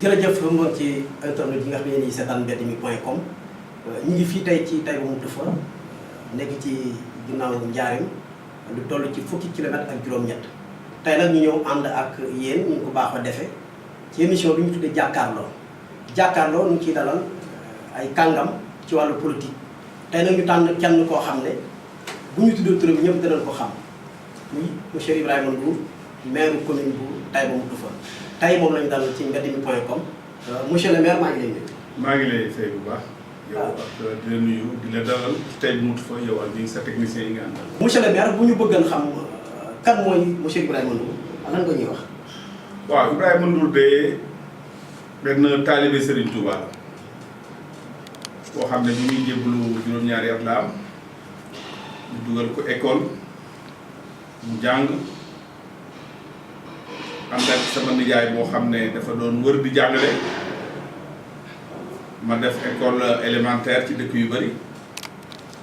jërëjëf moom ci internet yi nga xam ne nii seetaan mbedmi.com ñu ngi fii tey ci Taïba Moutoufa nekk ci ginnaaw Njaareem lu toll ci fukki kilomètres ak juróom-ñett tey nag ñu ñëw ànd ak yéen ñu ko baax a defee ci émission bi ñu tuddee jàkkaarloo ñu ciy dalal ay kàngam ci wàllu politique tey nag ñu tànn kenn koo xam ne bu ñu tuddee turam ñëpp danañ ko xam muy monsieur Ibrahima Ndour maire commune bu Taïba Moutoufa tey moom lañu dalal ci mbedmi.com monsieur le maire maa ngi lay nuyu. maa ngi lay fay bu baax. yow ak di la nuyu di la dalal ci Taïba Moutoufa yow ak sa technicien yi nga àndal. monsieur le maire bu ñu bëggoon xam kan mooy monsieur Ibrahima Ndour lan nga ñuy wax. waaw Ibrahima Ndour de benn taalibe Serigne Touba la boo xam ne ñu ngi jébbalu juróom-ñaari at la am ñu dugal ko école mu jàng ànd ak sama nijaay boo xam ne dafa doon wër di jàngale ma def école élémentaire ci dëkk yu bari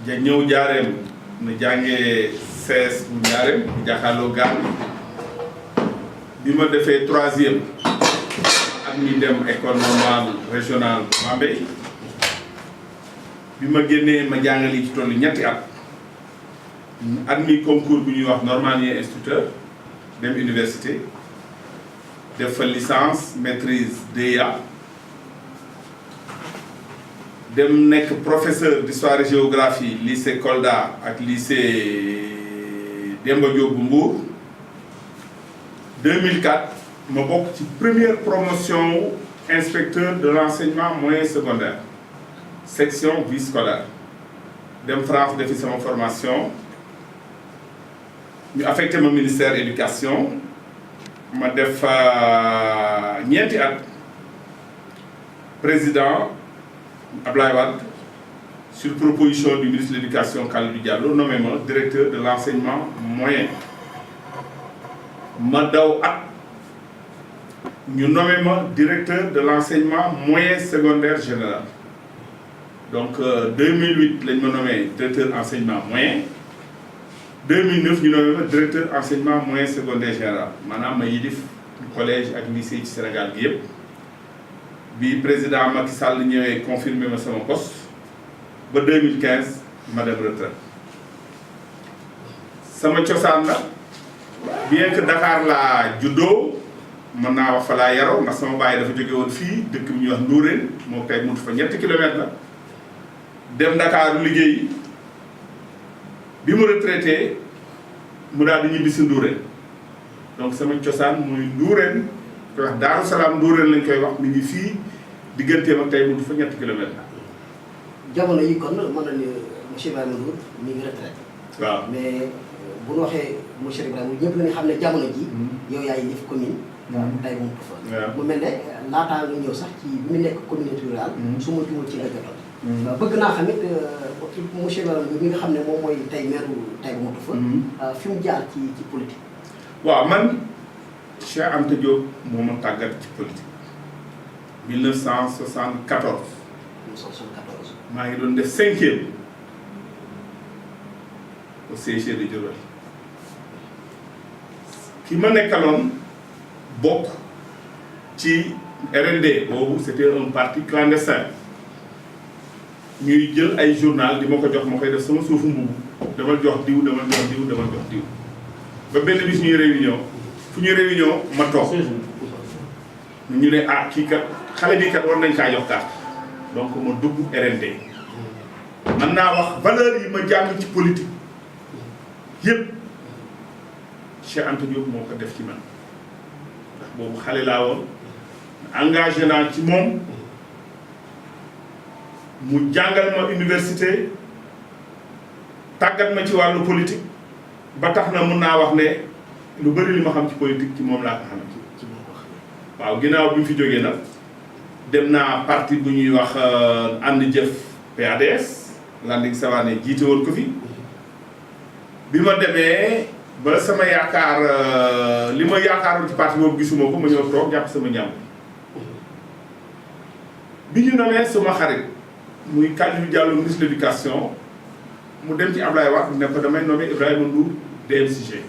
ñëw Njaareem na jàngee CS bu Njaareem bu jàkkaarloo gaal bi ma defee troisième ak mi dem école normale régionale Bambey bi ma génnee ma jàngali ci tollu ñetti at admis concours bu ñuy wax normalien instituteur dem université def fa licence maîtrise DEA dem nekk professeur d'histoire et géographie lycée Kolda ak lycée Demba Diop bu Mbour 2004 ma bokk ci première promotion inspecteur de l'enseignement moyen secondaire section vie scolaire dem France defi sama formation ñu affecté ma ministère éducation ma def ñeenti at président Ablaye Wade sur proposition du ministre de l'éducation Kalidou Diallo nommé ma directeur de l'enseignement moyen ma daw at ñu nommé ma directeur de l'enseignement moyen secondaire général donc 2008 lañ ma nommé directeur enseignement moyen 2009 ñu nommé ma directeur enseignement moyen secondaire général maanaam ma yilif collège ak lycée ci Sénégal gi yëpp bi président Macky Sall ñëwee confirmé ma sama poste ba 2015 ma dem retraite sama cosaan la bien que Dakar laa juddoo mën naa wax fa laa yaroo ndax sama baay dafa jóge woon fii dëkk bi ñuy wax Ndourène moo Taïba Moutoufa ñetti kilomètres la dem Dakar liggéey bi mu retraité mu daal di ñibbi si Ndourène donc sama cosaan muy Ndourène koy wax Daaru Salaam Ndourène lañ koy wax mi ngi fii digganteem ak Taïba Moutoufa ñetti kilomètres la. jamono yi kon mën na ni monsieur Ibrahima Ndour mi ngi retraité. waaw mais bu ñu waxee monsieur Ibrahima ñëpp la ñu xam ne jamono ji yow yaay def commune. Taïba Moutoufa. mu mel ne laataa nga ñëw sax ci bi mu nekk communauté rurale. su ma juumul ci la jotoon. bëgg naa xam it monsieur Ibrahima Ndour mi nga xam ne moom mooy tey maire Taïba Moutoufa. fi mu jaar ci politique. waaw man Cheikh Anta Diop moo ma tàggat ci politique 1974. 1974. maa ngi doon def 5e au CG de Diourbel ki ma nekkaloon bokk ci RND boobu c'était un parti clandestin ñuy jël ay journal di ma ko jox ma koy def sama suufu mbubb dama jox diw dama jox diw dama jox diw ba benn bis ñuy réunion fu ñuy réunion ma toog ñu ne ah kii kat xale bi kat war nañ kaa jox carte donc ma dugg RND man naa wax valeur yi ma jàng ci politique yëpp Cheikh Anta Diop moo ko def ci man ndax boobu xale laa woon engagé naa ci moom mu jàngal ma université tàggat ma ci wàllu politique ba tax na mun naa wax ne lu bari li ma xam ci politique ci moom laa ko xam ci waaw ginnaaw bi mu fi jógee nag dem naa parti bu ñuy wax ànd jëf PADS Landing Savané jiite woon ko fi bi ma demee ba sama yaakaar li ma yaakaaroon ci parti boobu gisuma ko ma ñëw toog jàpp sama ñàmb bi ñu namee sama xarit muy Kalidou Diallo ministre de l'éducation mu dem ci Ablaye Wade ne ko damay nommé Ibrahima Ndour DMCG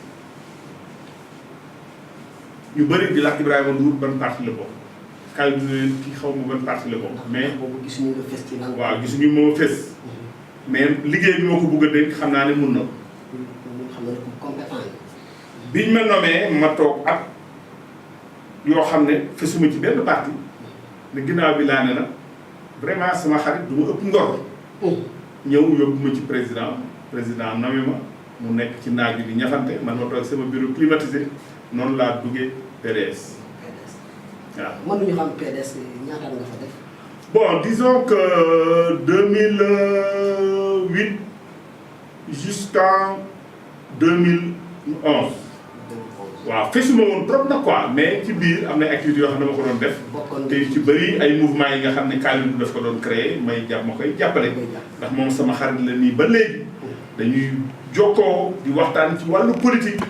ñu bëri di laaj Ibrahima Ndour ban parti la bokk Kalidou ne leen kii xaw ma ban parti la bokk. mais boobu gisuñu nga fës ci lan. waaw gisuñu moo fës. mais liggéey bi moo ko bëgg a dénk xam naa ne mun na ko. xam nga ne compétent yi. biñ ma nommé ma toog at yoo xam ne fësuma ci benn parti ne ginnaaw bi laa ne na vraiment sama xarit du ma ëpp ngor. ñëw yóbbu ma ci président nommé ma mu nekk ci naaj bi di ñafante man ma toog sama bureau climatisé noonu laa duggee PDS. waaw mën nañu xam PDS ñaata nga fa def. bon disons que 2008 jusqu'en 2011. waaw fesuma woon trop na quoi mais ci biir am na activités yoo xam ne ma ko doon def. te ci bëri ay mouvements yi nga xam ne Kalidou daf ko doon créé may ma koy jàppale. ndax moom sama xarit la nii ba léegi. dañuy jokkoo di waxtaan ci wàllu politique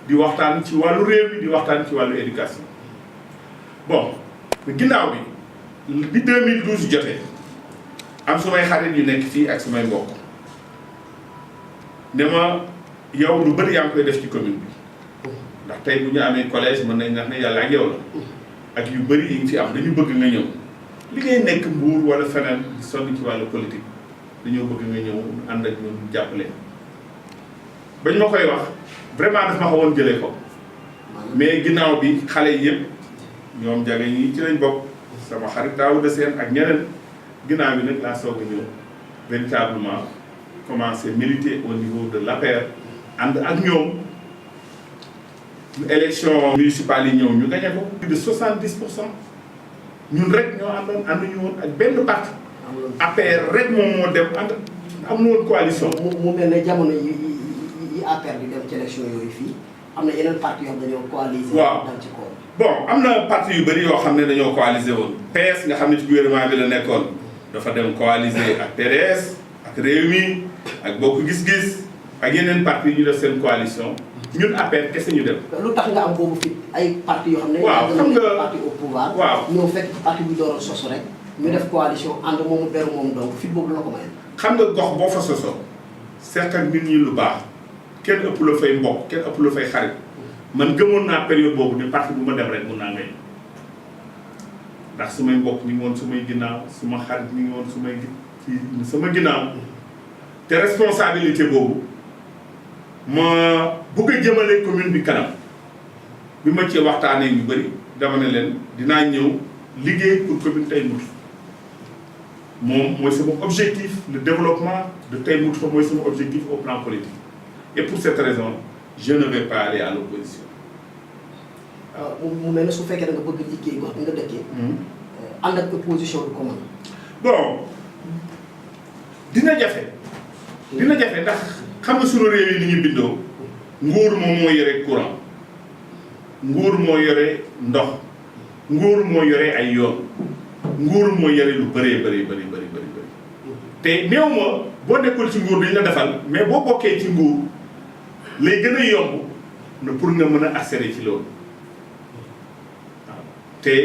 di waxtaan ci wàllu réew mi di waxtaan ci wàllu éducation. bon ginnaaw bi 2012 jotee am sumay xarit yu nekk fii ak sumay mbokk ne ma yow lu bëri yaa ngi koy def ci commune bi. ndax tey bu ñu amee collège mën nañ wax ne yàlla ak yow la ak yu bëri yi nga fi am dañu bëgg nga ñëw li ngay nekk Mbour wala feneen di sonn ci wàllu politique dañoo bëgg nga ñëw ànd ak ñun jàppale. bañ ma koy wax vraiment daf ma xawoon jëlee ko mais ginnaaw bi xale yi yëpp ñoom jage ñi ci lañ bokk sama xarit Daouda Sène ak ñeneen ginnaaw bi nag laa soog a ñëw véritablement commencer militer au niveau de l'APR ànd ak ñoom. élection municipale yi ñëw ñu gagné ko plus de 70% ñun rek ñoo ànduñu woon ak benn parti. APR rek moom moo dem ànd am na woon coalition. mu mel ne jamono yi APR di dem ci élection yooyu fii am na yeneen parti yoo xam dañoo coaliser. waaw dal ci kaw. bon am na parti yu bëri yoo xam ne dañoo coaliser woon. PS nga xam ne ci gouvernement bi la nekkoon dafa dem coaliser ak PDS ak Rewmi ak Bokk Gis-Gis ak yeneen parti yi ñu def seen coalition. ñun APR kese ñu dem. lu tax nga am boobu fit ay parti yoo xam ne. waaw xam nga parti au pouvoir. waaw ñoo fekk parti bi dooroon sosu rek. ñu def coalition ànd moomu beru moom donc fit boobu la ko maye. xam nga gox boo fa sosoo seq ak nit ñi lu baax kenn ëpp la fay mbokk kenn ëpp la fay xarit man gëmoon naa période boobu ne parti bu ma dem rek mun naa ngay ndax sumay mbokk ñu ngi woon sumay ginnaaw suma xarit ñu ngi woon sama ginnaaw te responsabilité boobu. ma bëgg a jëmale commune bi kanam bi ma ci waxtaanee ñu bëri dama ne leen dinaa ñëw liggéey pour commune Tay Mbour moom mooy sama objectif le développement de Tay Mbour mooy sama objectif au plan politique et pour cette raison je ne vais pas aller à l'opposition. mu mel ne su fekkee da nga bëgg liggéey gox bi nga dëkkee. ànd ak opposition du ko mën. bon dina jafe ndax. xam nga sunu réew yi ni ñu bindoo nguur moom moo yore courant nguur moo yore ndox nguur moo yore ay yoon nguur moo yore lu bëree bëri te néew ma boo nekkul ci nguur dañ la defal mais boo bokkee ci nguur lay gën a yomb na pour nga mën a accéder ci loolu waaw te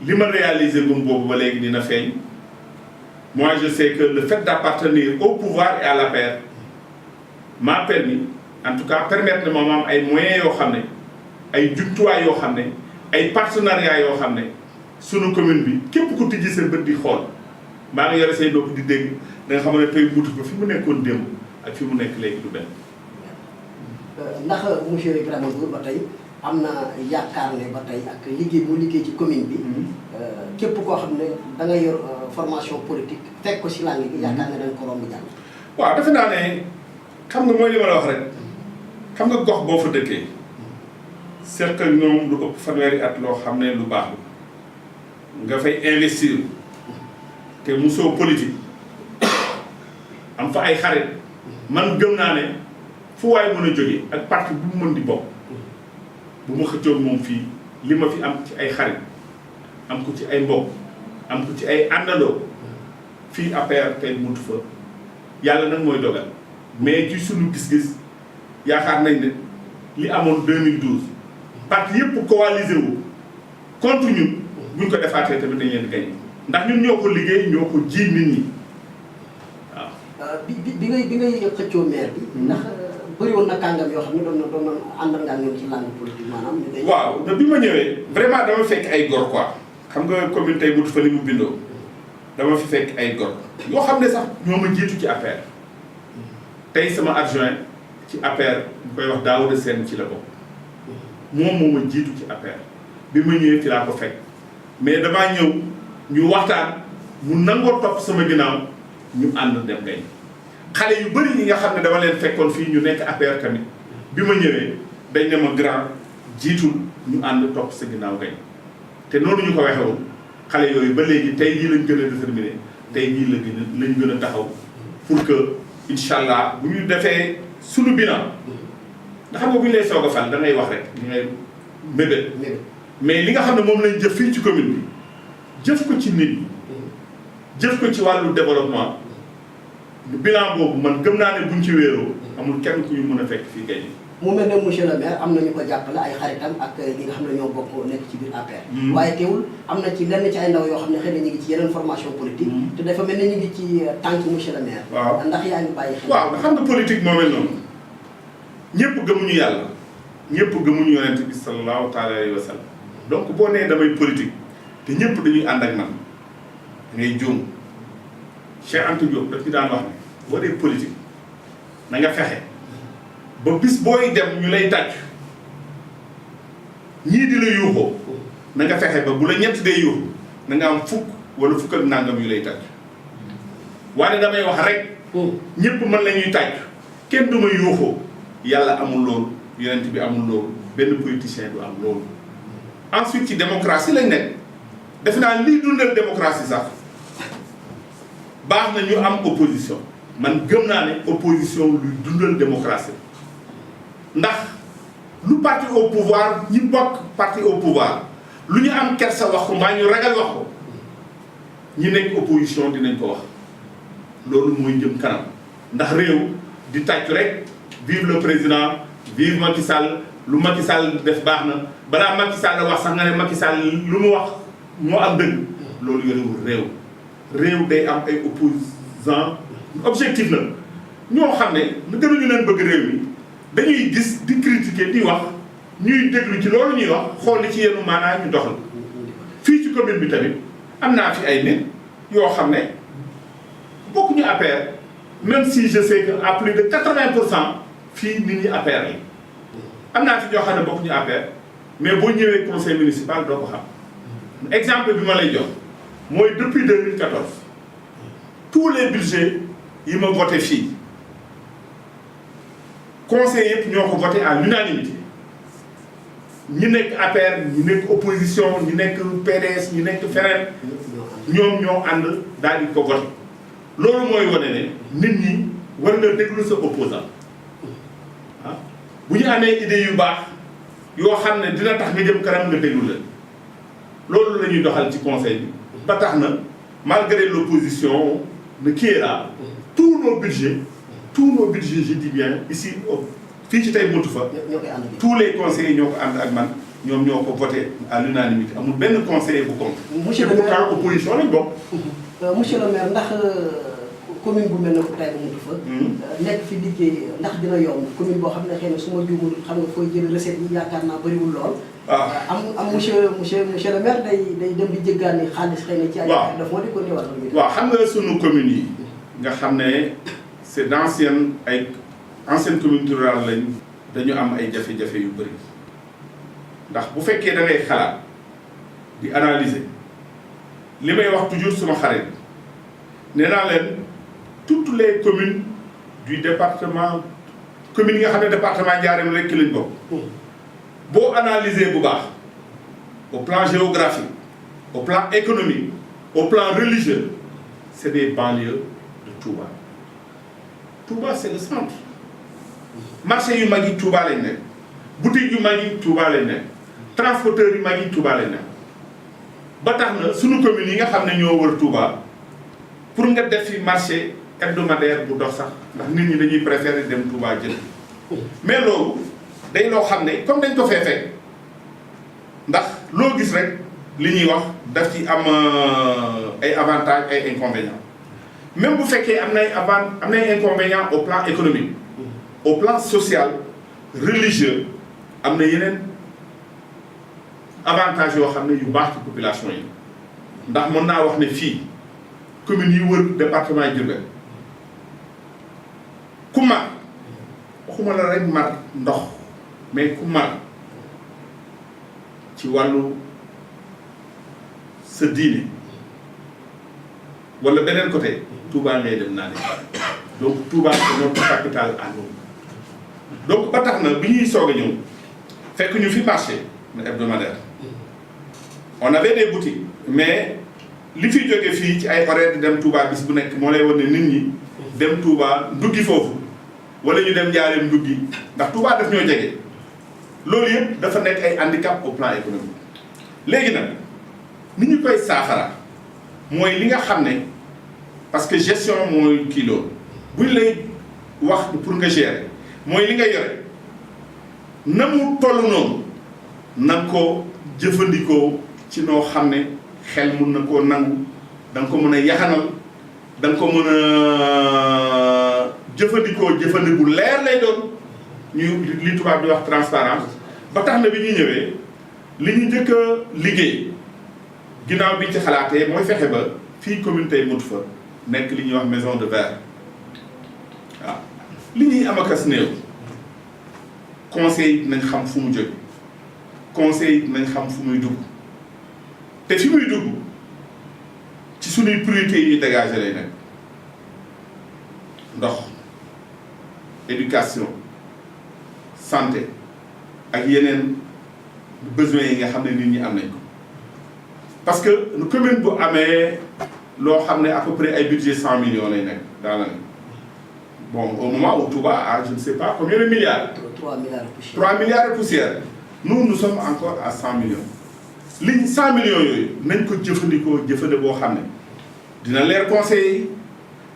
li ma réaliser gum boobu ba léegi dina feeñ moi je sais que le fait d'appartenir au pouvoir et à l'APR m'a permis en tout cas permettre na ma am ay moyens yoo xam ne ay jumtuwaay yoo xam ne ay partenariats yoo xam ne sunu commune bi képp ku tijji seen bët di xool maa ngi yore say nopp di dégg da nga xam ne Tay Mbour ba fi mu nekkoon démb ak fi mu nekk léegi du benn. ndax monsieur Ibrahima Ndour ba tey am na yaakaar ne ba tey ak liggéey bu liggéey ci commune bi. képp koo xam ne da nga yor formation politique fekk ko si langue bi yaakaar ne dañ ko romb jàll. waaw defe naa ne. xam nga mooy li ma la wax rek xam nga gox boo fa dëkkee seq ak ñoom lu ëpp fanweeri at loo xam ne lu baax la nga fay investir te musoo politique am fa ay xarit man gëm naa ne fu waay mën a jógee ak parti bu mu mën di bokk bu ma xëccoog moom fii li ma fi am ci ay xarit am ko ci ay mbokk am ko ci ay àndandoo fii APR Tay Mbour fa yàlla nag mooy dogal. mais ci sunu gis-gis yaakaar nañ ne li amoon 2012 parti yëpp coalisé wu contre ñun buñ ko defaatee tamit dañ leen di gagné ndax ñun ñoo ko liggéey ñoo ko ji nit ñi waaw. bi ngay xëccoo maire bi. ndax bëri woon na kàngam yoo xam ne doon na àndal ngaa ñoom ci langue politique maanaam. waaw bi ma ñëwee vraiment dama fekk ay gor quoi xam nga commune tey Moutou fa li mu bindoo dama fi fekk ay gor yoo xam ne sax ñoo ma jiitu ci APR tey sama adjoint ci APR ñu koy wax Daouda Sène ci la bokk moom moo ma jiitu ci APR bi ma ñëwee fi laa ko fekk mais damaa ñëw ñu waxtaan mu nangoo topp sama ginnaaw ñu ànd dem gañ xale yu bëri yi nga xam ne dama leen fekkoon fii ñu nekk APR tamit bi ma ñëwee dañ ne ma grand jiitul ñu ànd topp sa ginnaaw gañ te noonu ñu ko waxee woon xale yooyu ba léegi tey jii lañ gën a déterminé tey jii lañ gën a taxaw pour que incha allah bu ñu defee sunu bilan nga xam nga bu ñu lay soog a fal da ngay wax rek li ngay mébét mais li nga xam ne moom lañ jëf fii ci commune bi jëf ko ci nit ñi jëf ko ci wàllu développement bilan boobu man gëm naa ne buñ ci wéeroo amul kenn ku ñu mën a fekk fii kay. mu mel ne monsieur le maire am na ñu ko jàppale ay xaritam ak ñi nga xam ne ñoo bokk nekk ci biir APR. waaye teewul am na ci lenn ci ay ndaw yoo xam ne xëy na ñu ngi ci yeneen formation politique. te dafa mel ne ñu ngi ci tànk monsieur le maire. waaw ndax yaa ngi bàyyi xel. waaw nga xam nga politique moo mel noonu ñëpp gëmuñu yàlla ñëpp gëmuñu yonent bi sallallahu taala alayhi wa sallam donc boo nee damay politique te ñëpp dañuy ànd ak man ngay juum Cheikh Anta Diop daf ñu daan wax ne boo dee politique na nga fexe. ba bis booy dem ñu lay tàcc ñii di la yuuxoo na nga fexe ba bu la ñett dee yuuxu na nga am fukk wala fukk ak nangam yu lay tàcc waaye damay wax rek ñëpp mën la ñuy tàcc kenn du ma yuuxoo yàlla amul loolu yonent bi amul loolu benn politicien du am loolu. ensuite ci démocratie lañ nekk defe naa lii dundal démocratie sax baax na ñu am opposition man gëm naa ne opposition luy dundal démocratie. ndax lu parti au pouvoir ñi bokk parti au pouvoir lu ñu am kersa wax ko mbaa ñu ragal wax ko ñi nekk opposition dinañ ko wax loolu mooy jëm kanam ndax réew di tàccu rek vive le président vive Macky Sall lu Macky Sall def baax na balaa Macky Sall wax sax nga ne Macky Sall lu mu wax moo am dëgg loolu yorewul réew day am ay opposants objectif na ñoo xam ne gënuñu leen bëgg réew mi dañuy gis di critiquer di wax ñuy déglu ci loolu ñuy wax xool li ci yenn maanaa ñu doxal fii ci commune bi tamit am naa fi ay nit yoo xam ne bokkuñu APR même si je sais que à plus de 80% fii nit ñi APR yi am naa fi ñoo xam ne bokkuñu APR mais boo ñëwee conseil municipal doo ko xam exemple bi ma lay jox mooy depuis 2014 tous les budgets yi ma voté fii conseil yëpp ñoo ko voté à l'unanimité ñi nekk APR ñi nekk opposition ñi nekk PDS ñi nekk feneen ñoom ñoo ànd daal di ko voté loolu mooy wane ne nit ñi war nga déglu sa opposant ah bu ñu amee idée yu baax yoo xam ne dina tax nga jëm kanam nga déglu leen loolu la ñuy doxal ci conseil bi ba tax na malgré l'opposition de qui est là tous nos budgets je dis bien ici fii ci tey Moutou fa tous les conseillers ñoo ko ànd ak man ñoom ñoo ko voté à l'unanimité amul benn conseiller bu contre. monsieur le maire pourtant opposition lañ bokk. monsieur le maire ndax commune bu mel ne ko tey Moutou fa nekk fi liggéey ndax dina yomb commune boo xam ne xëy na su ma juumul xam nga fooy jël recette yi yaakaar naa bëriwul lool. am monsieur le maire day dem di jéggaani xaalis xëy na ci ay daf moo di ko néewal. waaw xam nga sunu communes yi nga xam ne c'est d'anciennes communes rurales lañ dañu am ay jafe-jafe yu bëri ndax bu fekkee da ngay xalaat di analyser li may wax toujours suma xarit nee naa leen toutes les communes du département communes yi nga xam ne département Ndiarème rekk lañ bokk boo analyser bu baax au plan géographique au plan économique au plan religieux c'est des banlieues de Touba. Touba c'est le centre marché yu mag yi Touba lañ nekk boutique yu mag yi Touba lañ nekk transporteurs yu mag yi Touba lañ nekk ba tax na sunu communes yi nga xam ne ñoo wër Touba pour nga def fi marché hebdomadaire bu dox sax ndax nit ñi dañuy préférer dem Touba jënd mais loolu day loo xam ne comme dañ ko fee fekk ndax loo gis rek li ñuy wax daf ci am ay avantages ay inconvénients même bu fekkee am nay inconvénients au plan économique au plan social religieux am na yeneen avantages yoo xam ne yu baax ci population yi ndax mën naa wax ne fii commune yi wër département Diourbel ku mar waxuma la rek mar ndox mais ku mar ci wàllu sa diine wala beneen côté Touba ngay dem naa ne donc Touba c'est notre capitale à nous donc ba tax na bi ñuy soog a ñëw fekk ñu fi marché hebdomadaire on avait des boutiques mais li fi jóge fii ci ay horaire di dem Touba bis bu nekk moo lay wan ne nit ñi dem Touba nduggi foofu wala ñu dem Njaareem nduggi ndax Touba daf ñoo jege loolu yëpp dafa nekk ay handicap au plan économique léegi nag ni ñu koy saafara mooy li nga xam ne parce que gestion mooy kii loolu buñ lay wax pour nga gérer mooy li nga yore na mu toll noonu na nga ko jëfandikoo ci noo xam ne xel mun na koo nangu da nga ko mën a yaxanal da nga ko mën a jëfandikoo bu leer lay doon ñu li tubaab di wax transparence ba tax na bi ñuy ñëwee li ñu njëkk a liggéey ginnaaw bi ci xalaatee mooy fexe ba fii commune tey mut fa nekk li ñuy wax maison de verre waaw li ñuy am akas néew conseil nañ xam fu mu jóge conseil nañ xam fu muy dugg te fi muy dugg ci suñuy priorités yi dégagé lay nekk ndox éducation santé ak yeneen besoins yi nga xam ne nit ñi am nañ ko parce que commune bu amee loo xam ne à peu près ay budget 100 millions lay nekk dans l'année bon au moment où Touba a je ne sais pas combien de milliards. 3 milliards de poussière. 3 milliards de poussière nous sommes encore à 100 millions liñ 100 millions yooyu nañ ko jëfandikoo boo xam ne dina leer conseil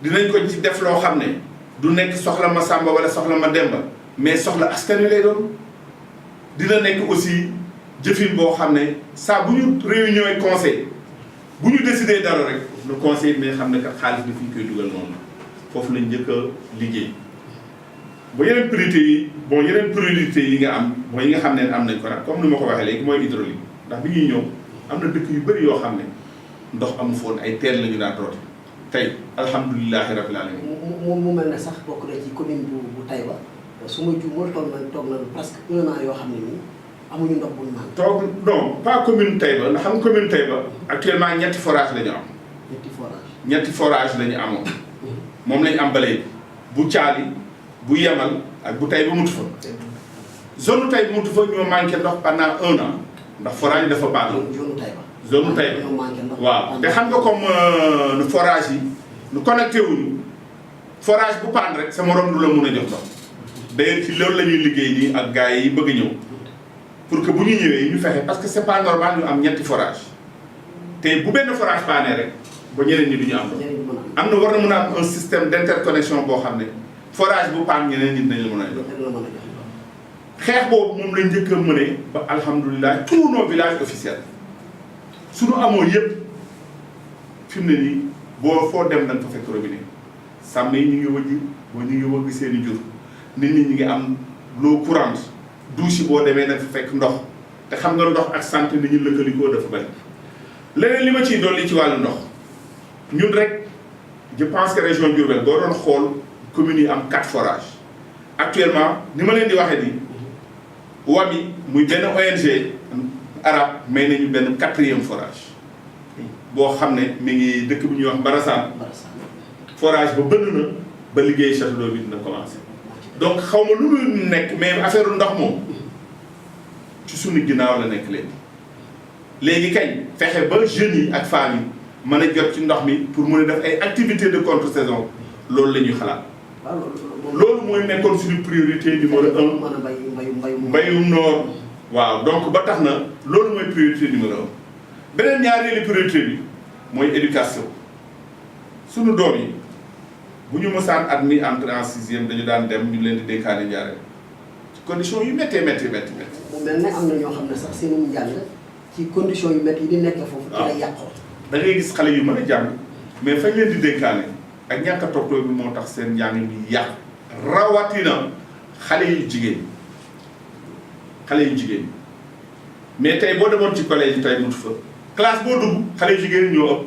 dinañ ko ci def loo xam ne du nekk soxla ma Samba wala soxla ma Demba mais soxla askan wi lay doon dina nekk aussi jëfin boo xam ne saa bu ñu réunion yi conseil bu ñu décidé dara rek le conseil mais xam ne kat xaalis bi fi ñu koy dugal noonu foofu lañ njëkk a liggéey ba yeneen priorité yi nga am mooy yi nga xam ne am nañ ko nag comme ni ma ko waxee léegi mooy hydraulique ndax bi ñuy ñëw am na dëkk yu bëri yoo xam ne ndox amu foon ay teen la ñu daan rooti tey alhamdulilahi rabbil alamin mu mel ne sax bokk na ci commune bu Taïba su ma juumul toog na presque 1 an yoo xam ne nii amuñu ndox bu ñu naan. toog non pas commune Taïba ndax xam nga commune Taïba actuellement ñetti forage la ñu am. ñetti forage la ñu amoon. moom lañu am ba léegi bu Caali bu Yemal ak bu Taïba mutu fa. zone Taïba mutu fa ñoo manqué ndox pendant 1 an ndax forage dafa baax la. zone Taïba waaw te xam nga comme forage yi nu connecté wuñu forage bu paan rek sa morom du la mun a jox ndox d'ailleurs ci loolu la ñuy liggéey nii ak gars yi bëgg ñëw pour que bu ñu ñëwee ñu fexe parce que c'est pas normal ñu am ñetti forage te bu benn forage paanee rek ba ñeneen ñi du ñu am ndox am na war na mën a am un système d'interconnexion boo xam ne forage bu paan ñeneen ñi dinañ la mën a jox xeex boobu moom lañ njëkk a mënee ba alhamdulilah tous nos villages officiels suñu amoo yëpp fi mu ne nii boo foo dem da nga fa fekk robinet sàmm yi ñu ngi wëgg boo ñu ngi wëgg seen i jur nit ñi ñu ngi am l'eau courante douche yi boo demee da nga fa fekk ndox te xam nga ndox ak santé ni ñu lëkkalikoo dafa bari leneen li ma ciy dolli ci wàllu ndox ñun rek je pense que région Diourbel boo doon xool communes yi am 4 forages actuellement ni ma leen di waxee nii WAMI muy benn ONG arabe may nañu benn 4e forage boo xam ne mi ngi dëkk bu ñuy wax Barassane forage ba bënn na ba liggéey château d'eau bi dina commencé donc xaw ma lu muy nekk mais affaire ndox moom ci suñu ginnaaw la nekk léegi kañ fexe ba jeunes yi ak femmes yi mën a jot ci ndox mi pour mën a def ay activités de contre-saison loolu la ñuy xalaat loolu mooy nekkoon suñu priorité numéro 1 mbayum noor waaw donc ba tax na loolu mooy priorité numéro 1 beneen ñaareelu priorité bi mooy éducation suñu doom yi bu ñu mësaan admis entrée en 6e dañu daan dem ñu leen di dénkaane Njaaréem ci condition yu méttee métti. mu mel ne am na ñoo xam ne sax seen njàng ci condition yu métti yi di nekk foofu. ci lay yàqoo. da ngay gis xale yu mën a jàng mais fañ leen di dénkaane ak ñàkk a toppatoo bi moo tax seen njàng mi yàq rawatina xale yu jigéen mais tey boo demoon ci collège yi tey mutu fa classe boo dugg xale yu jigéen ñoo ëpp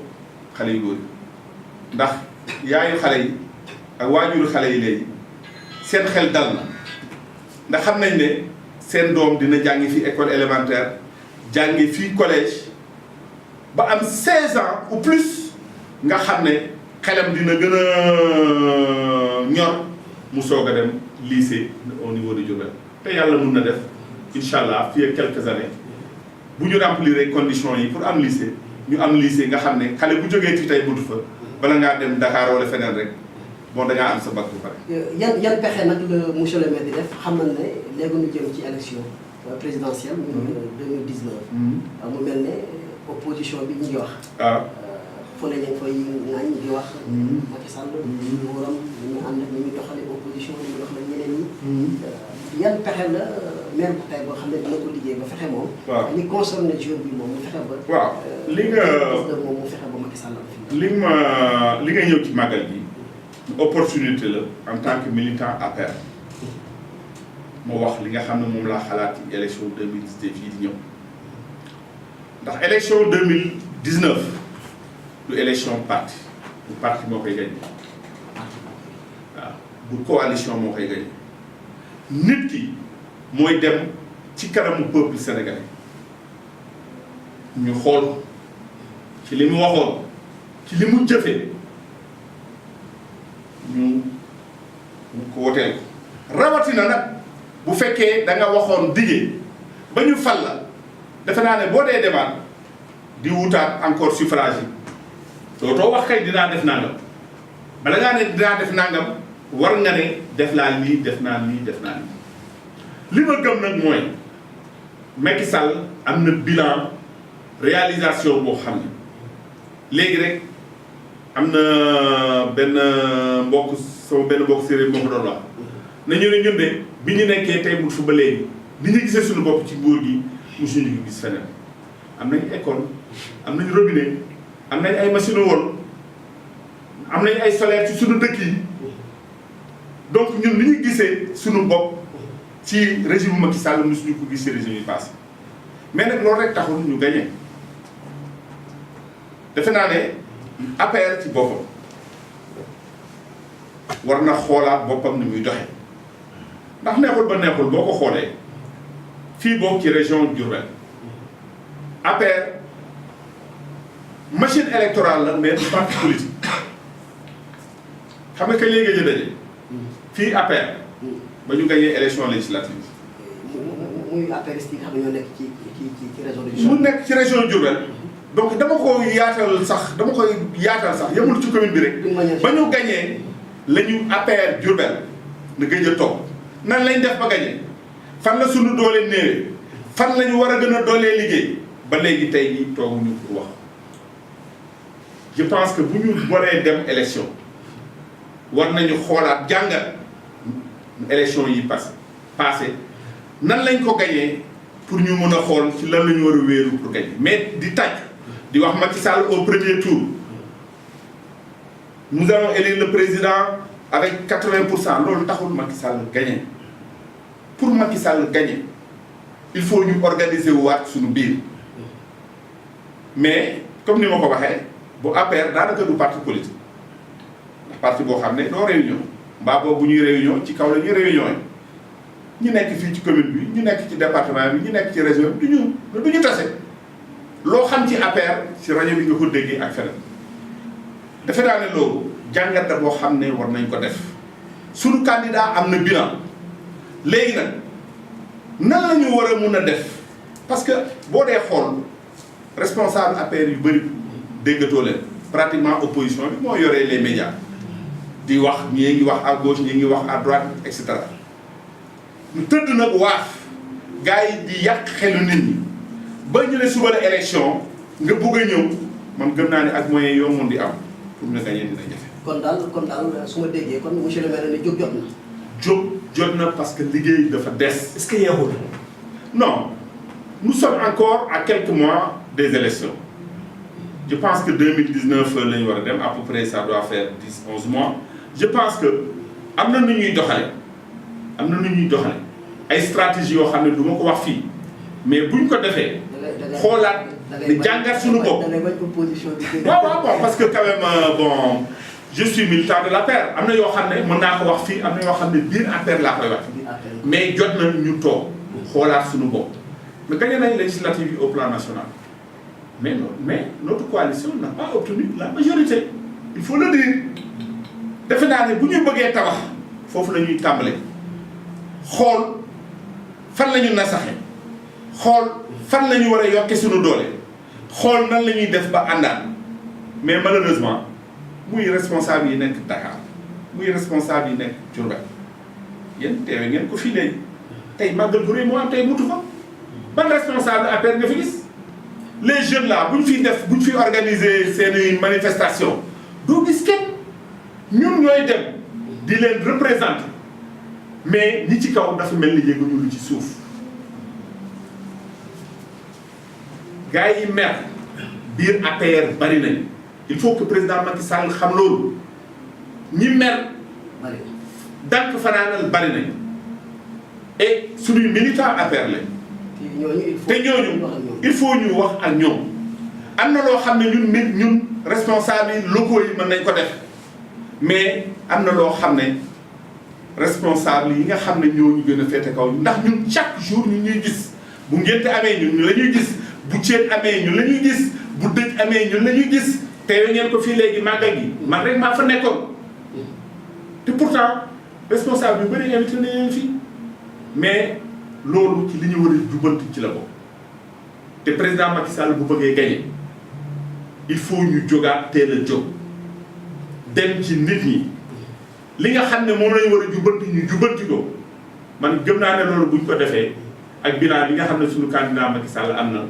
xale yu góor yi ndax yaayu xale yi ak waajuru xale yi léegi seen xel dal na ndax xam nañ ne seen doom dina jàngi fii école élémentaire jàngi fii collège ba am 16 ans ou plus nga xam ne xelam dina gën a ñor mu soog a dem lycée au niveau de Diourbel te yàlla mun na def incha allah fii ak quelques années bu ñu remplir conditions yi pour am lycée ñu am lycée nga xam ne xale bu jógee ci tey buntu fa bala ngaa dem Dakar wala feneen rek bon da ngaa am sa bac bu pare. yan pexe nag la monsieur le maire di def xam nañ ne léegi ñu jëm ci élection présidentielle. muy 2019. mu mel ne opposition bi ñu ngi wax. waaw. fu ne ñu ngi fay ŋaañ di wax. Macky Sall. nguuram ñu ànd ak ñu doxalee opposition bi ñu doxalee ñeneen ñi. yan pexe la maire bu tey boo xam ne dina ko liggéey ba fexe moom. waaw li concerné jeune bi moom mu fexe ba. waaw li nga moom mu fexe ba Macky Sall am fi. li nga ñëw ci màggal gi opportunité la en tant que militant APR moo wax li nga xam ne moom laa xalaat ci élection 2019 fii di ñëw ndax élection 2019 du élection parti bu parti moo koy gagné waaw bu coalition moo koy gagné nit ki mooy dem ci kanamu peuple sénégalais ñu xool ci li mu waxoon ci li mu jëfee ñu ko woteel rawatina nag bu fekkee da nga waxoon dige ba ñu fal la defe naa ne boo dee demaat di wutaat encore suffrage yi dootoo wax kay dinaa def nangam bala ngaa ne dinaa def nangam war nga ne def naa lii def naa lii def naa lii li ma gëm nag mooy Macky Sall am na bilan réalisation boo xam ne léegi rek am na benn mbokk sama benn mbokk séeréer moo ko doon wax nañu ne ñun de bi ñu nekkee tey bu fu ba léegi ni ñu gisee suñu bopp ci nguur gi mosuñu ko gis feneen am nañ école am nañ robinet am nañ ay machine wol am nañ ay solaire ci suñu dëkk yi donc ñun ni ñu gisee suñu bopp ci régime Macky Sall mosuñu ko gisee régime yi passé mais nag loolu rek taxul ñu gagné defe naa ne APR ci boppam war na xoolaat boppam ni muy doxe ndax neexul ba neexul boo ko xoolee fii boobu ci région Diourbel APR machine électorale la mais du parti politique xam nga kañ lay gëj a daje fii APR ba ñu gagné élection législative. muy APR yi nga xam ne ñoo nekk ci région de Diourbel. mu nekk ci région Diourbel donc dama ko yaatal sax dama koy yaatal sax yemul ci commune bi rek. ba ñu gagné la ñu APR Diourbel na gëj a toog nan lañ def ba gagné fan la sunu doole néewee fan la ñu war a gën a doolee liggéey ba léegi tey jii tooguñu pour wax je pense que bu ñu waree dem élection war nañu xoolaat jàngat élection yi passé nan lañ ko gagné pour ñu mën a xool ci lan la ñu war a wéeru pour gagner mais di tàcc di wax Macky Sall au premier tour nous allons élire le président avec 80% loolu taxul Macky Sall gagné pour Macky Sall gagner il faut ñu organiser waat suñu biir mais comme ni ma ko waxee bu APR daanaka du parti politique ndax parti boo xam ne doo réunion mbaa boobu bu ñuy réunion ci kaw la ñuy réunion yi ñu nekk fii ci commune bi ñu nekk ci département bi ñu nekk ci région bi du ñu tase loo xam ci APR ci rajo bi nga ko déggee ak feneen defe naa ne loolu jàngat la boo xam ne war nañ ko def suñu candidat am na bilan léegi nag nan la ñu war a mun a def parce que boo dee xool responsable APR yu bëri déggatoo leen pratiquement opposition bi moo yoree les médias di wax ñii ngi wax à gauche ñii ngi wax à droite et cetera ñu tëdd nag waaf gars yi di yàq xelu nit ñi ba ñu ne suba la élection nga bugg a ñëw man gëm naa ne ak moyen yoo mun di am pour nga gagner dina jafe. kon daal su ma déggee kon monsieur le maire ne jóg jot na. jóg jot na parce que liggéey dafa des. est-ce que yeexul. non nous sommes encore à quelques mois des élections je pense que 2019 la ñu war a dem à peu près ça doit faire 10-11 mois je pense que am na nu ñuy doxale ay stratégie yoo xam ne du ma ko wax fii mais buñ ko defee. xoolaat di jàngat suñu bopp. waaw parce que quand même bon je suis militant de l'APR am na yoo xam ne mën naa ko wax fii am na yoo xam ne biir APR laa koy wax mais jot na ñu toog xoolaat suñu bopp mais gagné nañ législative yi au plan national mais notre coalition n'a pas obtenu la majorité il faut le dire defe naa ne bu ñu bëggee tabax foofu la ñuy tàmbale xool fan la ñu nasaxe xool fan la ñu war a yokke suñu doole xool nan la ñuy def ba àndaan mais malheureusement muy responsable yi nekk Dakar muy responsable yi nekk Diourbel yéen teewe ngeen ko fii léegi tey màggal gu rëy moo am tey mutu fa ban responsable APR nga fi gis les jeunes là bu ñu fiy def bu ñu fiy organiser seeni manifestation doo gis kenn ñun ñooy dem di leen représenter mais ñi ci kaw dafa mel ni yëguñu lu ci suuf gars yi mer biir APR bari nañ il faut que président Macky Sall xam loolu ñi mer dank fanaanal bari nañ et suñuy militant APR lañ te ñooñu il faut ñu wax ak ñoom am na loo xam ne ñun responsable yi locaux yi mën nañ ko def mais am na loo xam ne responsable yi nga xam ne ñoo ñu gën a féete kaw ndax ñun chaque jour ñu ñuy gis bu ngénte amee ñun la ñuy gis bu ceet amee ñun la ñuy gis bu dëj amee ñun la ñuy gis teewe ngeen ko fii léegi màggal gi man rek maa fa nekkoon te pourtant responsable yu bëri invité nañ leen fii mais loolu ci li ñu war a jubanti ci la bokk te président Macky Sall bu bëggee gagner il faut ñu jógaat teel a jóg dem ci nit ñi li nga xam ne moom lañu war a jubanti ñu jubanti ko man gëm naa ne loolu buñ ko defee ak bilan bi nga xam ne suñu candidat Macky Sall am na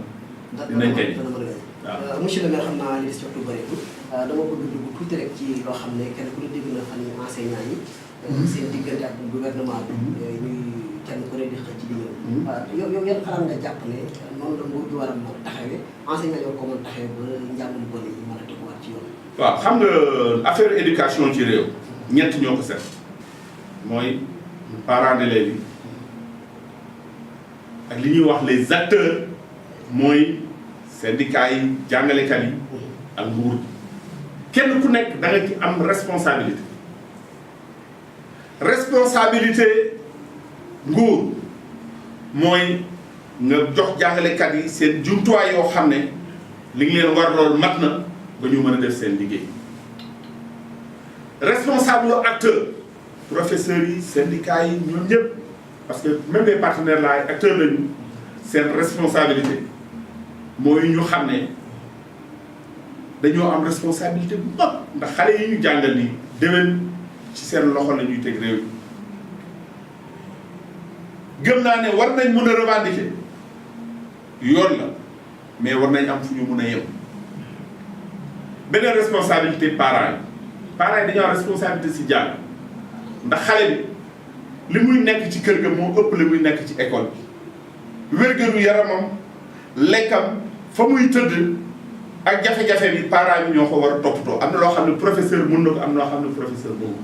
dinañ gagner. waaw monsieur le maire xam naa li des ci waxtu bëreetul dama bëgg dugg tuuti rek ci loo xam ne kenn ku ne dégg na fan yi enseignants yi seen diggante ak gouvernement bi ñuy kenn ku ne di xëcc ci di ñëw yow yan xalaat nga jàpp ne noonu la nguur gi war a mën a taxawee enseignants yoo ko mën a taxawee ba njàngum gone yi mën a teguwaat ci yoon. waaw xam nga affaire éducation ci réew ñett ñoo ko seet mooy parents d'élèves yi ak li ñuy wax les acteurs mooy syndicats yi jàngalekat yi ak nguur gi kenn ku nekk da nga ci am responsabilité nguur mooy nga jox jàngalekat yi seen jumtuwaay yoo xam ne li ngi leen war loolu mat na ba ñu mën a def seen liggéey responsable acteur professeurs yi syndicats yi ñoom ñëpp parce que même les partenaires là ay acteurs lañu seen responsabilité mooy ñu xam ne dañoo am responsabilité bu mag ndax xale yi ñu jàngal ni déwén ci seen loxo la ñuy teg réew yi gëm naa ne war nañ mën a revendiquer yoon la mais war nañ am fu ñu mën a yem beneen responsabilité parents yi dañoo am responsabilité si jàng ndax xale bi li muy nekk ci kër ga moo ëpp li muy nekk ci école bi wér-gu yaramam lekkam fa muy tëdd ak jafe-jafe bi parents bi ñoo ko war a toppatoo am na loo xam ne professeur mën na ko am na loo xam ne professeur boobu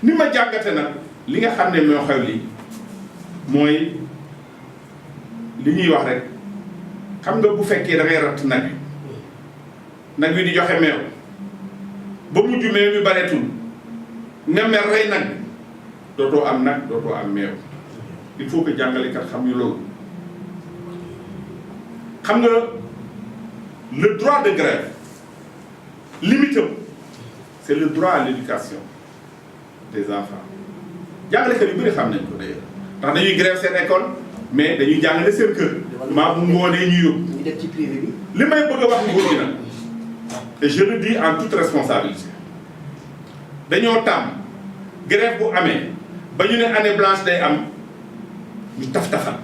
ni ma jàngate nag li nga xam ne moo xew lii mooy li ñuy wax rek xam nga bu fekkee da ngay ratt nag wi di joxe meew ba mujj meew mi bareetul nga mer rey nag dootoo am nag dootoo am meew il faut que jàngalekat xam ñu loolu xam nga le droit de grève limite c'est le droit à l'éducation des enfants jàngalekat yu bëri xam nañ ko d'ailleurs ndax dañuy grève seen école mais dañuy jàngale seen kër maa bu ngoonee ñu yóbbu ñu def ci privé bi li may bëgg a wax nguur gi nag et je le dis en toute responsabilité dañoo tàmm grève bu amee ba ñu ne année blanche day am ñu taf-tafal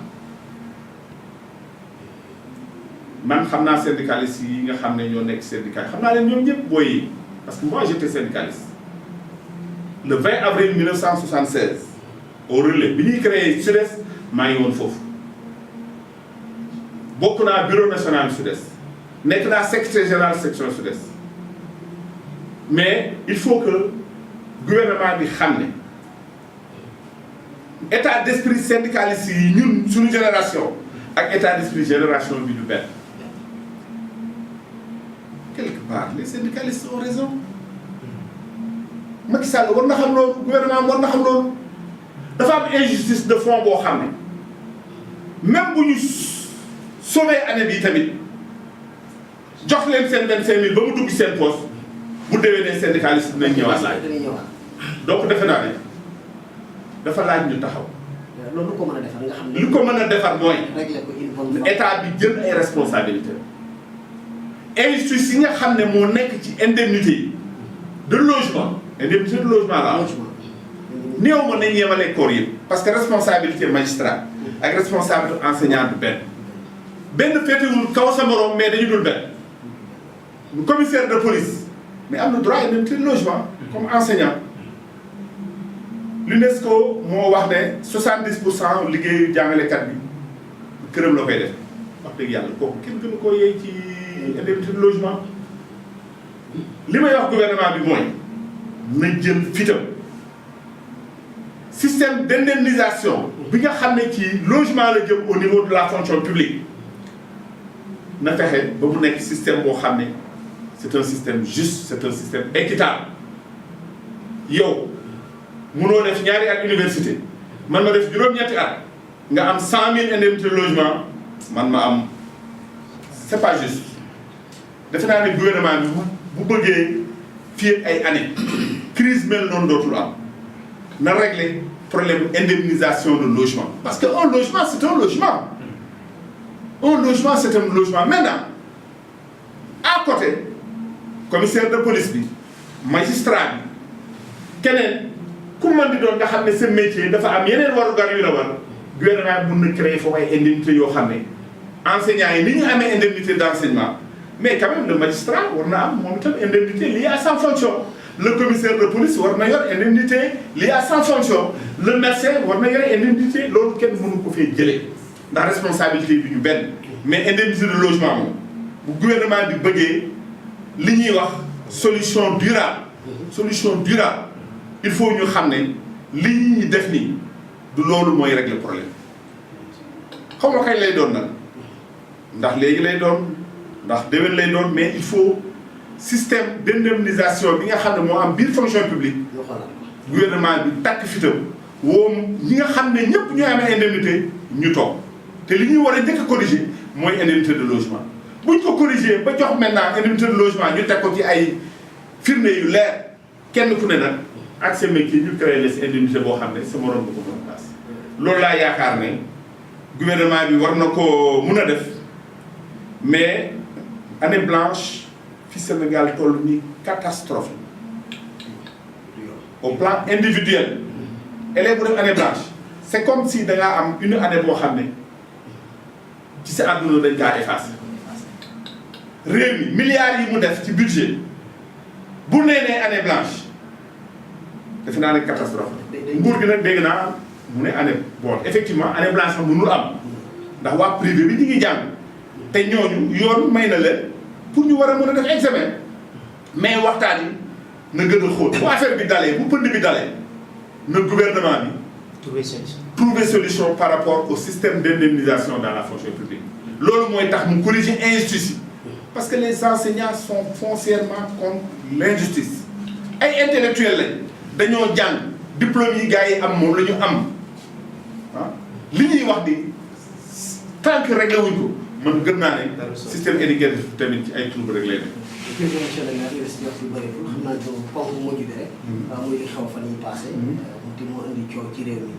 man xam naa syndicalistes yi nga xam ne ñoo nekk syndicat xam naa leen ñoom ñëpp booy yi parce que moi j'étais syndicaliste le 20 avril 1976 au relais bi ñuy créé SUDES maa ngi woon foofu bokk naa bureau national SUDES nekk naa secrétaire général section SUDES mais il faut que gouvernement bi xam ne état d'esprit syndicaliste yi ñun suñu génération ak état d'esprit génération bi du benn part les syndicalistes ont raison Macky Sall war na xam loolu gouvernement war na xam loolu dafa am injustice de fond boo xam ne même bu ñu sauver année bi tamit jox leen seen 25000 ba mu dugg seen poste bu déwénee syndicaliste dinañ ñëwaat laaj donc defe naa ne dafa laaj ñu taxaw. loolu lu ko mën a defar nga xam ne. lu ko mën a defar mooy. régler ko une bonne fois. état bi jël ay responsabilités injustice yi nga xam ne moo nekk ci indemnité de logement indemnité de logement la néew ma nañ yemale koor yëpp parce que responsabilité magistrat ak responsabilité enseignant du benn féetewul kaw sa morom mais dañu dul benn commissaire de police mais am na droit indemnité de logement comme enseignant l'UNESCO moo wax ne 70% liggéeyu jàngalekat bi këram la koy def wax dëgg yàlla kooku kenn gënu koo yey ci indemnité de logement li may wax gouvernement bi mooy na jël fitam système d'indemnisation bi nga xam ne ci logement la jëm au niveau de la fonction publique na fexe ba mu nekk système boo xam ne c'est un système juste c'est un système équitable yow munoo def ñaari at université man ma def juróom-ñetti at nga am 100 000 indemnité de logement man ma am c'est pas juste defe naa ne gouvernement bi bu bëggee fii ak ay années crise mel noonu dootul am na régler problème indemnisation de logement parce que un logement c'est un logement c'est un logement maintenant à côté commissaire de police bi magistrat bi keneen ku mën di doon nga xam ne sa métier dafa am yeneen warugar yu la war gouvernement bi mun na créer foofu ay indemnité yoo xam ne enseignants yi ni ñu amee indemnité d'enseignement mais quand même le magistrat war na am moom itam indemnité liée à sa fonction le commissaire de police war na yor indemnité liée à sa fonction le médecin war na yor indemnité loolu kenn mënu ko fee jëlee ndax responsabilité bi ñu benn mais indemnité de logement moom bu gouvernement bi bëggee li ñuy wax solution durable il faut ñu xam ne li ñuy def nii du loolu mooy régler problème xaw ma kañ lay doon nag ndax léegi lay doon ndax déwén lay doon mais il faut système d'indemnisation bi nga xam ne moo am biir fonction publique gouvernement bi takk fitam woo ñi nga xam ne ñëpp ñooy amee indemnité ñu toog te li ñuy war a njëkk a corriger mooy indemnité de logement buñ ko corriger ba jox maintenant indemnité de logement ñu teg ko ci ay firnde yu leer kenn ku ne nag ak sa métier ñu créé les indemnité boo xam ne sa morom bu ko mën a passe loolu laa yaakaar ne gouvernement bi war na ko mun a def mais année blanche fi Sénégal toll ni catastrophe au plan individuel élève bu def année blanche c'est comme si da ngaa am une année boo xam ne ci sa àdduna dañ kaa effacé réew mi milliards yi mu def ci budget bu nee année blanche defe naa ne catastrophe nguur gi nag dégg naa mu ne année bon effectivement année blanche sax mënul am ndax waa privé bi ñu ngi jàng te ñooñu yoon may na leen pour ñu war a mën a def examen mais waxtaan yi na gën a xóot bu affaire bi dalee bu pënd bi dalee na gouvernement bi trouver solution par rapport au système d'indemnisation dans la fonction publique loolu mooy tax mu corriger injustice yi parce que les enseignants sont foncièrement contre l'injustice ay intellectuels lañ dañoo jàng diplôme yi gars yi am moom la ñu am ah li ñuy wax ni tant que réglé wuñ ko man gëm naa ne système éducatif tamit ci ay trouble rek lay def. jërëjëf monsieur le maire yow si wax yu bëri xam naa ne ponk bu mujj bi rek. muy li xew fan yii passé. te moo indi coow ci réew mi.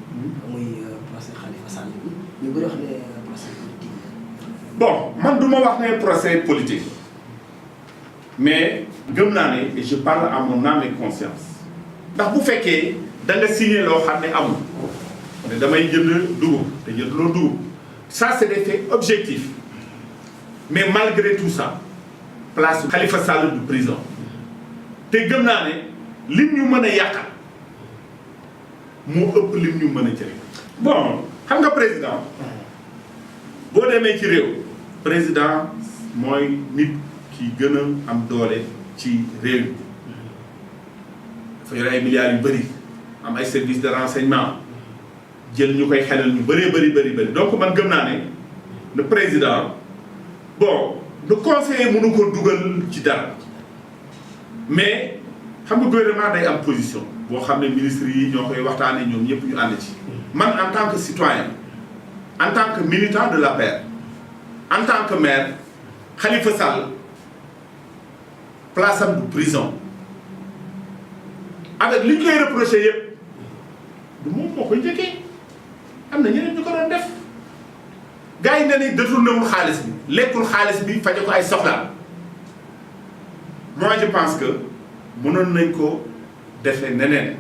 muy procès Khalifa Sall bi ñu bëri wax ne procès politique. bon man du ma wax ne procès politique mais gëm naa ne et je parle à mon âme et conscience ndax bu fekkee da nga signé loo xam ne amul ne damay jënd dugub te jënduloo dugub ça c'est des faits objectifs mais malgré tout ça place Khalifa Sall du prison te gëm naa ne lim ñu mën a yàqal moo ëpp lim ñu mën a jëriñ. bon xam nga président boo demee ci réew président mooy nit ki gën a am doole ci réew mi dafa yore ay milliards yu bëri am ay services de renseignement jël ñu koy xelal ñu bëri donc man gëm naa ne le président bon le conseiller mënu ko dugal ci dara mais xam nga gouvernement day am position boo xam ne ministres yi ñoo koy waxtaanee ñoom ñëpp ñu ànd ci. man en tant que citoyen en tant que militant de l'APR en tant que maire Khalifa Sall place am du prison avec li ñu koy reproché yëpp du moom moo koy njëkkee am na ñeneen ñu ko doon def gars yi ne ni détourné wul xaalis bi lekkul xaalis bi faje ko ay soxlaam moi je pense que mënoon nañ ko defee neneen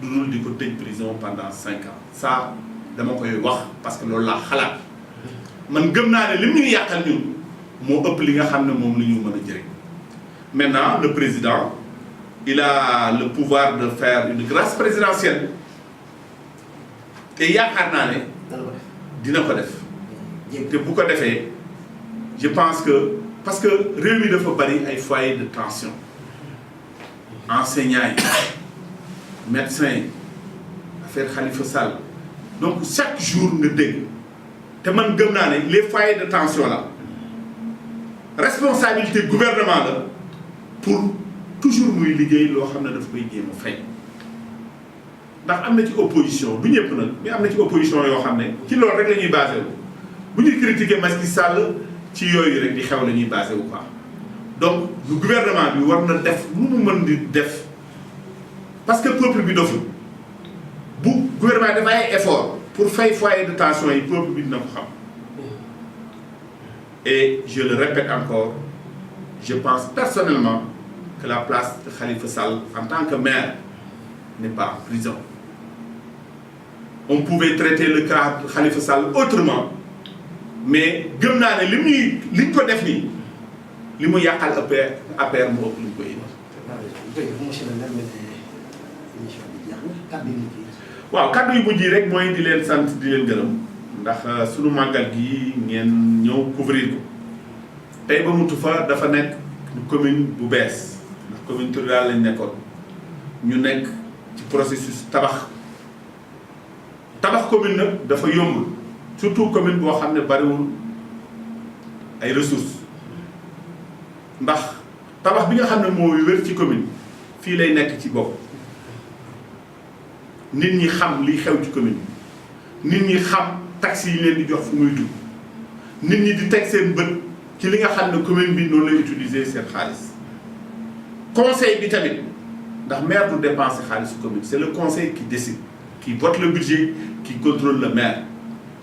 du dul di ko tëj prison pendant 5 ans ça dama koy wax parce que loolu laa xalaat man gëm naa ne lim ñuy yàqal ñun moo ëpp li nga xam ne moom la ñu mën a jëriñ maintenant le président il a le pouvoir de faire une grâce présidentielle te yaakaar naa ne dina ko def te bu ko defee je pense que parce que réew mi dafa bari ay foyers de tension enseignants yi médecins yi affaire Khalifa Sall donc chaque jour nga dégg te man gëm naa ne les foyers de tension là responsabilité gouvernement la pour toujours muy liggéey loo xam ne daf koy jéem a fay ndax am na ci opposition du ñëpp nag mais am na ci opposition yoo xam ne ci loolu rek la ñuy basé wu bu ñuy critiquer Macky Sall ci yooyu rek di xew la ñuy basé wu quoi donc lu gouvernement bi war na def lu mu mën di def parce que peuple bi doful bu gouvernement dafa ay effort pour fay foyer de tension yi peuple bi dina ko xam et je le répète encore je pense personnellement que la place de Khalifa Sall en tant que maire n'est pas en prison on pouvait traiter le cas de Khalifa Sall autrement mais gëm naa ne liñ ko def nii li mu yàqal APR mu ëpp li mu koy waaw kaddu yu mujj yi rek mooy di leen sant di leen gërëm ndax sunu màggal gi ngeen ñëw couvrir ko tey ba mutu fa dafa nekk commune bu bees ndax commune rurale lañ nekkoon ñu nekk ci processus tabax commune nag dafa yombul surtout commune boo xam ne bariwul ay ressources ndax tabax bi nga xam ne moo wér ci commune fii lay nekk ci bopp nit ñi xam liy xew ci commune nit ñi xam taxes yi leen di jox fu muy dugg nit ñi di teg seen bët ci li nga xam ne commune bi noonu lay utiliser seen xaalis conseil bi tamit ndax maire du dépenser xaalisu commune c'est le conseil qui décide qui vote le budget qui contrôle le maire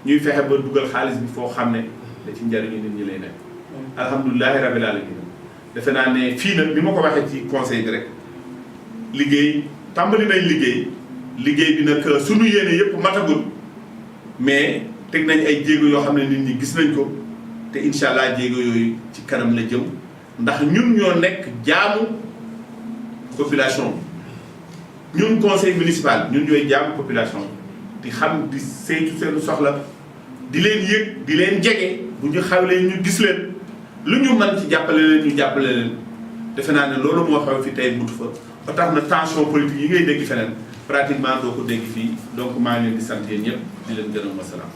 ñuy fexe ba dugal xaalis bi foo xam ne da ci njariñu nit ñi lay nekk alhamdulilahi rabbil alamin defe naa ne fii nag ni ma ko waxee ci conseil bi rek liggéey tàmbali nañ liggéey bi nag sunu yéene yëpp matagul mais teg nañ ay jéego yoo xam ne nit ñi gis nañ ko te incha allah jéego yooyu ci kanam la jëm ndax ñun ñoo nekk jaamu population bi ñun conseil municipal ñun ñooy jaamu population bi di xam di saytu seen soxla di leen yëg di leen jege bu ñu xawlee ñu gis leen lu ñu mën ci jàppale leen ñu jàppale leen defe naa ne loolu moo xew fi tey mutu fa ba tax na tension politique yi ngay dégg feneen pratiquement doo ko dégg fii donc maa ngi leen di sant yéen ñëpp di leen gërëm wasalaam.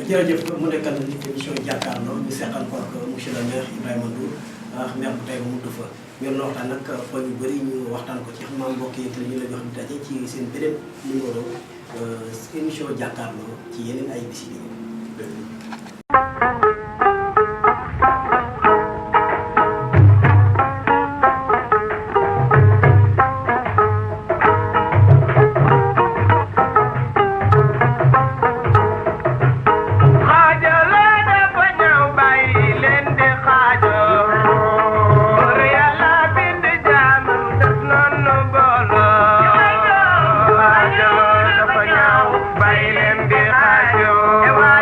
jërëjëf mu nekkal émission jàkkaarloo ñu seqal ko ak monsieur le maire Ibrahima Ndour maire bu Taïba Moundoufa ñoom la waxtaan nag point yu bëri ñu waxtaan ko ci xam naa mbokk yi te ñu la jox daje ci seen beneen numéro émission jàkkaarloo ci yeneen ay bis yi. Ewa